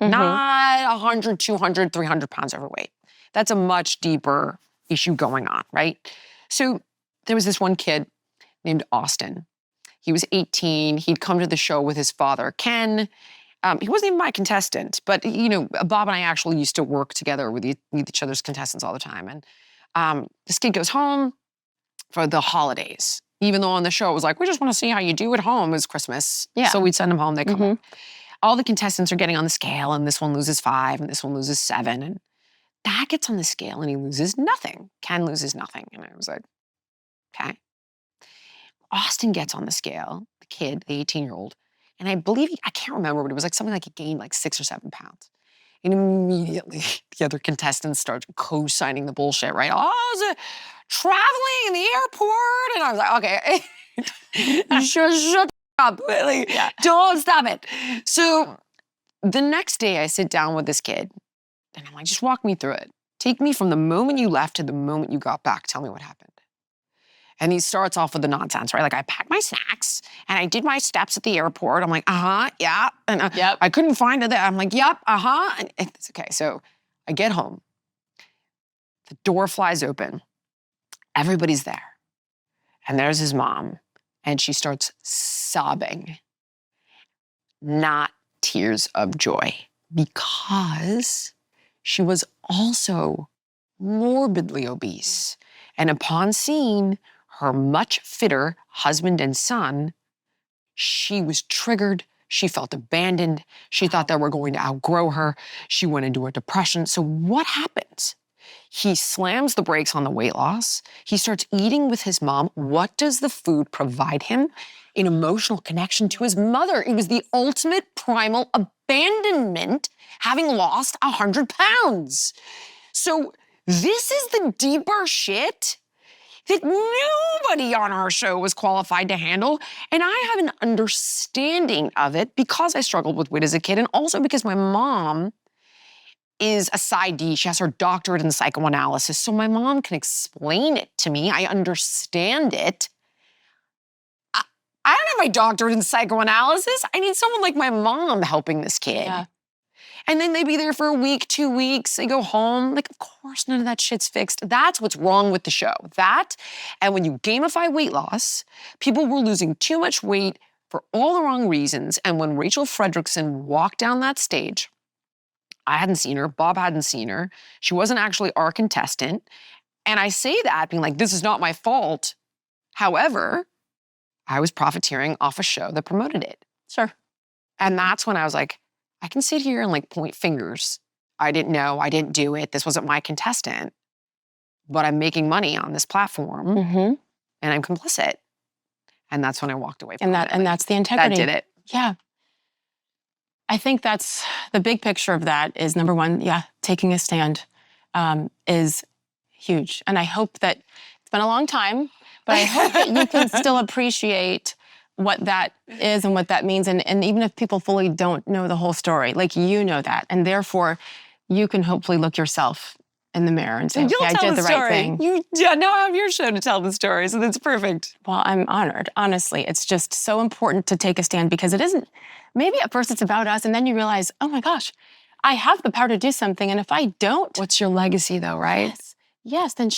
not 100, 200, 300 pounds overweight. That's a much deeper issue going on, right? So there was this one kid named Austin. He was 18. He'd come to the show with his father, Ken. He wasn't even my contestant, but Bob and I actually used to work together with each other's contestants all the time. And this kid goes home for the holidays, even though on the show it was like, we just want to see how you do at home. It was Christmas. Yeah. So we'd send him home, they come home. All the contestants are getting on the scale, and this one loses 5, and this one loses 7. And Dad gets on the scale, and he loses nothing. Ken loses nothing. And I was like, okay. Austin gets on the scale, the kid, the 18-year-old, and I believe, I can't remember, but it was like something like he gained like 6 or 7 pounds. And immediately the other contestants start co-signing the bullshit, right? Oh, I was traveling in the airport. And I was like, okay, shut up. Like, don't stop it. So the next day I sit down with this kid and I'm like, just walk me through it. Take me from the moment you left to the moment you got back. Tell me what happened. And he starts off with the nonsense, right? Like, I packed my snacks and I did my steps at the airport. I'm like, yeah. And I couldn't find it. I'm like, yep, And it's okay. So I get home. The door flies open. Everybody's there. And there's his mom. And she starts sobbing. Not tears of joy. Because she was also morbidly obese. And upon seeing her much fitter husband and son, she was triggered. She felt abandoned. She thought they were going to outgrow her. She went into a depression. So what happens? He slams the brakes on the weight loss. He starts eating with his mom. What does the food provide him? An emotional connection to his mother. It was the ultimate primal abandonment, having lost 100 pounds. So this is the deeper shit that nobody on our show was qualified to handle. And I have an understanding of it because I struggled with weight as a kid, and also because my mom is a PsyD. She has her doctorate in psychoanalysis. So my mom can explain it to me. I understand it. I don't have my doctorate in psychoanalysis. I need someone like my mom helping this kid. Yeah. And then they be there for a week, 2 weeks, they go home. Like, of course, none of that shit's fixed. That's what's wrong with the show. That, and when you gamify weight loss, people were losing too much weight for all the wrong reasons. And when Rachel Fredrickson walked down that stage, I hadn't seen her, Bob hadn't seen her. She wasn't actually our contestant. And I say that being like, this is not my fault. However, I was profiteering off a show that promoted it. Sure. And that's when I was like, I can sit here and like point fingers. I didn't know, I didn't do it. This wasn't my contestant, but I'm making money on this platform and I'm complicit. And that's when I walked away from it. And that's the integrity. That did it. Yeah. I think that's the big picture of that is, number one, taking a stand is huge. And I hope that it's been a long time, but I hope that you can still appreciate what that is and what that means. And even if people fully don't know the whole story, like, you know that. And therefore, you can hopefully look yourself in the mirror and say, okay, I did the right thing. You now have your show to tell the story, so that's perfect. Well, I'm honored. Honestly, it's just so important to take a stand, because it isn't, maybe at first it's about us, and then you realize, oh my gosh, I have the power to do something. And if I don't. What's your legacy though, right? Yes, then